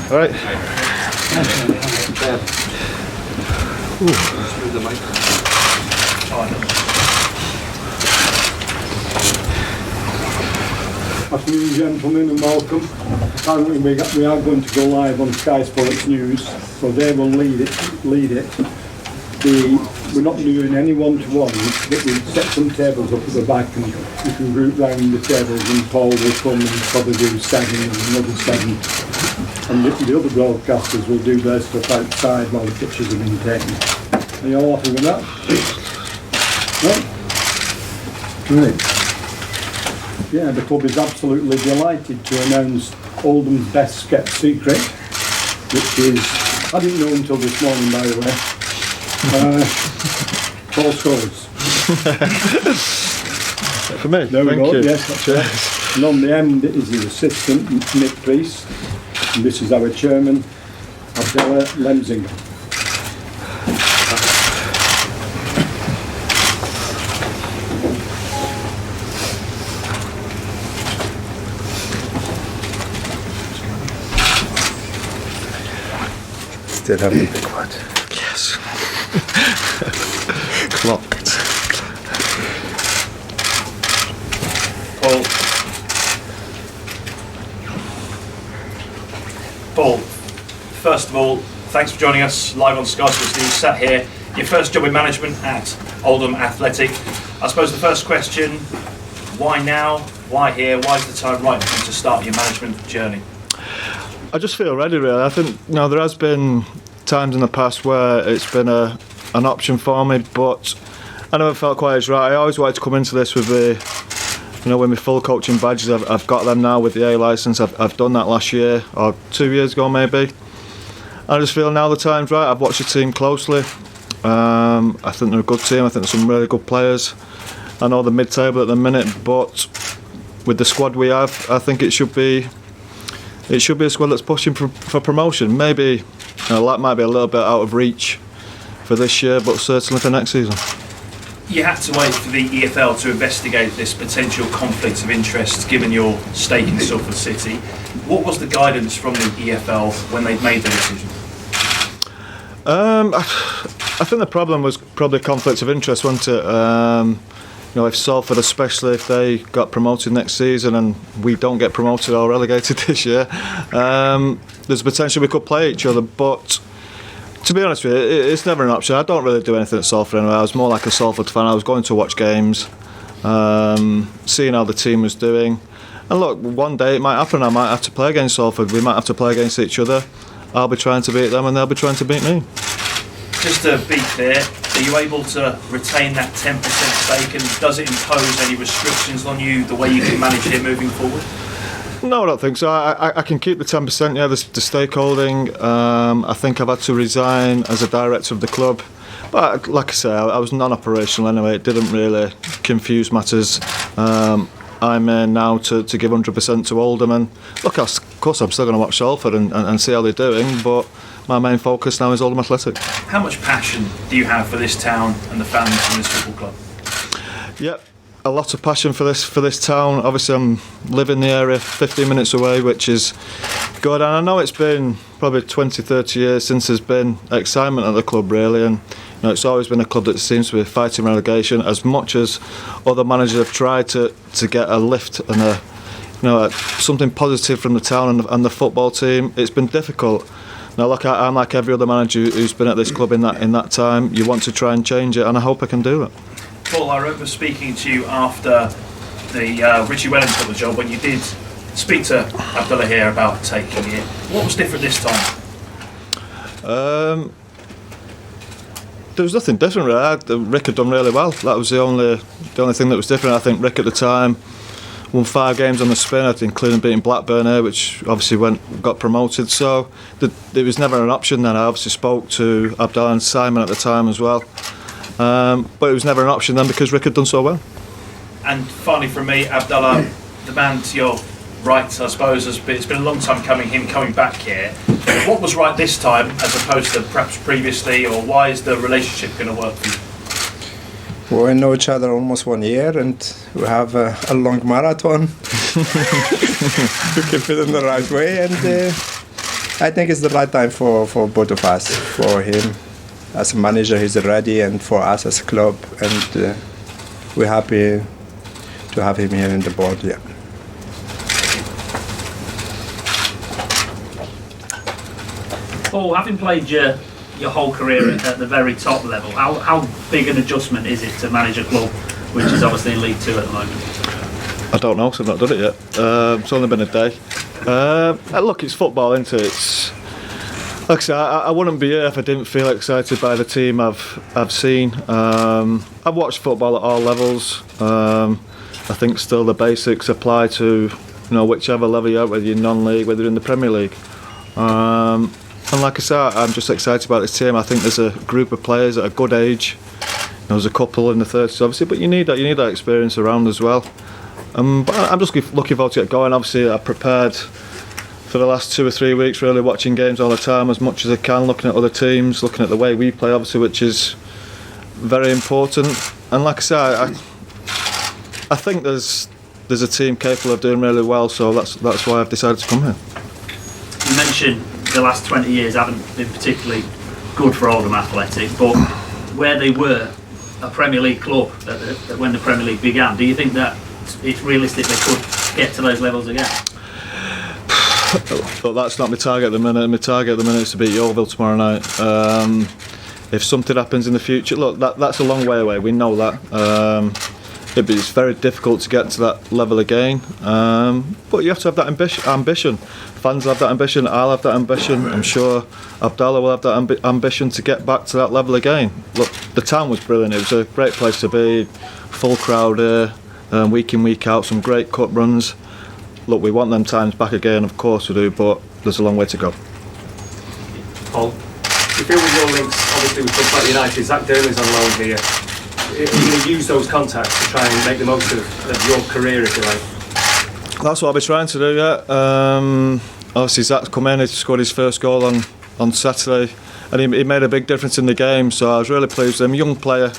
All right. Afternoon, gentlemen, and welcome. Apparently we are going to go live on Sky Sports News, so they will lead it. We're not doing any one-to-ones, but we've set some tables up at the back and we can group round the tables, and Paul will come and probably do 7 and another 7. And the other broadcasters will do their stuff outside while the pictures are being taken. Are you all happy with that? No? Right. Yeah, the club is absolutely delighted to announce Oldham's best kept secret, which is, I didn't know until this morning, by the way, Paul Scholes. For me, there we thank go. you. Yes, that's right. And on the end is his assistant, Nick Priest, and this is our chairman, Abdullah Lemzinger. Still have the big one. Yes. Clocked. Paul, first of all, thanks for joining us live on Sky Sports News. Sat here, your first job in management at Oldham Athletic. I suppose the first question, why now? Why here? Why is the time right to start your management journey? I just feel ready, really. I think there has been times in the past where it's been an option for me, but I never felt quite as right. I always wanted to come into this with with my full coaching badges. I've got them now with the A licence. I've done that last year or 2 years ago maybe. I just feel now the time's right. I've watched the team closely. I think they're a good team. I think there's some really good players. I know the mid-table at the minute, but with the squad we have, I think it should be a squad that's pushing for promotion. Maybe that might be a little bit out of reach for this year, but certainly for next season. You had to wait for the EFL to investigate this potential conflict of interest given your stake in Salford City. What was the guidance from the EFL when they made the decision? I think the problem was probably conflict of interest, wasn't it? If Salford, especially if they got promoted next season and we don't get promoted or relegated this year, there's potential we could play each other, but to be honest with you, it's never an option. I don't really do anything at Salford anyway. I was more like a Salford fan. I was going to watch games, seeing how the team was doing. And look, one day it might happen. I might have to play against Salford. We might have to play against each other. I'll be trying to beat them and they'll be trying to beat me. Just to be clear, are you able to retain that 10% stake, and does it impose any restrictions on you, the way you can manage it moving forward? No, I don't think so. I can keep the 10%, yeah, the stakeholding. I think I've had to resign as a director of the club. But like I say, I was non-operational anyway. It didn't really confuse matters. I'm here now to give 100% to Oldham. And look, of course, I'm still going to watch Salford and see how they're doing. But my main focus now is Oldham Athletic. How much passion do you have for this town and the fans in this football club? Yep. A lot of passion for this town. Obviously I'm living in the area 15 minutes away, which is good, and I know it's been probably 20-30 years since there's been excitement at the club really, and it's always been a club that seems to be fighting relegation. As much as other managers have tried to get a lift and something positive from the town and the football team, it's been difficult. Now look, I'm like every other manager who's been at this club in that time. You want to try and change it, and I hope I can do it. Paul, I remember speaking to you after the Richie Wellens got the job, when you did speak to Abdullah here about taking it. What was different this time? There was nothing different really. Rick had done really well. That was the only thing that was different. I think Rick at the time won 5 games on the spin, including beating Blackburn here, which obviously got promoted. So it was never an option then. I obviously spoke to Abdullah and Simon at the time as well. But it was never an option then because Rick had done so well. And finally from me, Abdullah, the man to your right, I suppose, it's been a long time coming, him coming back here. What was right this time as opposed to perhaps previously, or why is the relationship going to work for you? Well, we know each other almost 1 year, and we have a long marathon to keep it in the right way, and I think it's the right time for both of us. For him as a manager, he's ready, and for us as a club, and we're happy to have him here in the board. Yeah. Paul, having played your whole career at the very top level, how big an adjustment is it to manage a club which is obviously in League Two at the moment? I don't know, because I've not done it yet. It's only been a day. Look, it's football, isn't it? It's, like I say, I wouldn't be here if I didn't feel excited by the team I've seen. I've watched football at all levels. I think still the basics apply to whichever level you're at, whether you're non-league, whether you're in the Premier League. And like I say, I'm just excited about this team. I think there's a group of players at a good age. There's a couple in the 30s, obviously, but you need that experience around as well. But I'm just looking forward to get going. Obviously, I prepared for the last 2 or 3 weeks, really watching games all the time as much as I can, looking at other teams, looking at the way we play, obviously, which is very important. And like I say, I think there's a team capable of doing really well, so that's why I've decided to come here. You mentioned the last 20 years haven't been particularly good for Oldham Athletic, but where they were a Premier League club when the Premier League began, do you think that it's realistic they could get to those levels again? But that's not my target at the minute. My target at the minute is to beat Unveil tomorrow night. If something happens in the future, look, that's a long way away. We know that. It's very difficult to get to that level again. But you have to have that ambition. Fans have that ambition. I'll have that ambition. I'm sure Abdallah will have that ambition to get back to that level again. Look, the town was brilliant. It was a great place to be. Full crowd here, week in, week out. Some great cup runs. Look, we want them times back again, of course we do, but there's a long way to go. Paul, you feel with your links, obviously with clubs like United, Zach Durley's on loan here. Are you going to use those contacts to try and make the most of your career, if you like? That's what I'll be trying to do, yeah. Obviously Zach's come in, he scored his first goal on Saturday, and he made a big difference in the game, so I was really pleased with him. Young player.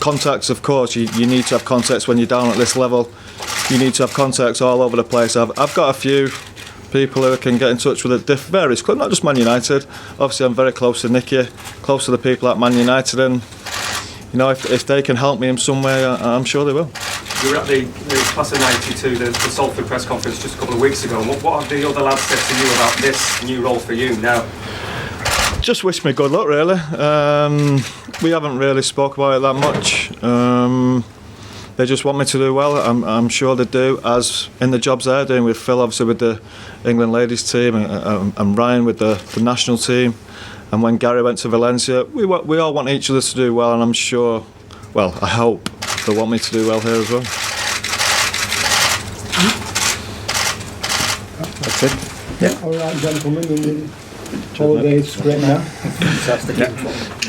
Contacts, of course, you need to have contacts when you're down at this level. You need to have contacts all over the place. I've got a few people who can get in touch with at various clubs, not just Man United. Obviously I'm very close to Nicky, close to the people at Man United, and if they can help me in some way, I'm sure they will. You were at the class of '92, the Salford press conference just a couple of weeks ago. What have the other lads said to you about this new role for you now? Just wish me good luck, really. We haven't really spoke about it that much. They just want me to do well. I'm sure they do, as in the jobs they're doing with Phil, obviously with the England ladies team, and Ryan with the national team. And when Gary went to Valencia, we all want each other to do well, and I'm sure, well, I hope they want me to do well here as well. That's it. Yeah. All right, gentlemen, and the holiday script now. Fantastic. Yeah.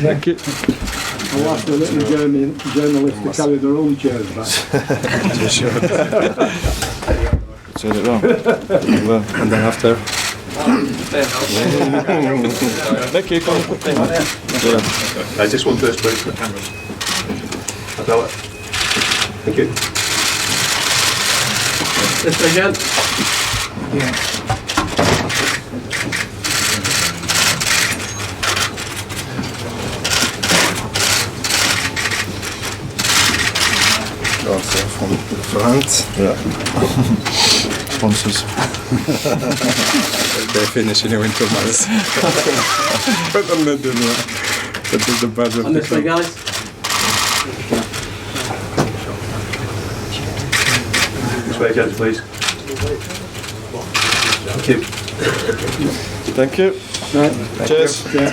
Thank you. I'll ask the little journalists to carry their own chairs back. You should. Said it wrong. And then after. Nicky, come on. Just one first, please, for the cameras. Abdallah. Thank you. This again. Also from the front. Yeah. Sponsors. They're finishing in 2 months. But I'm not doing that. That is the bad of On this way, guys. This way, gents, please. Thank you. Thank you. Right. Cheers. Yeah.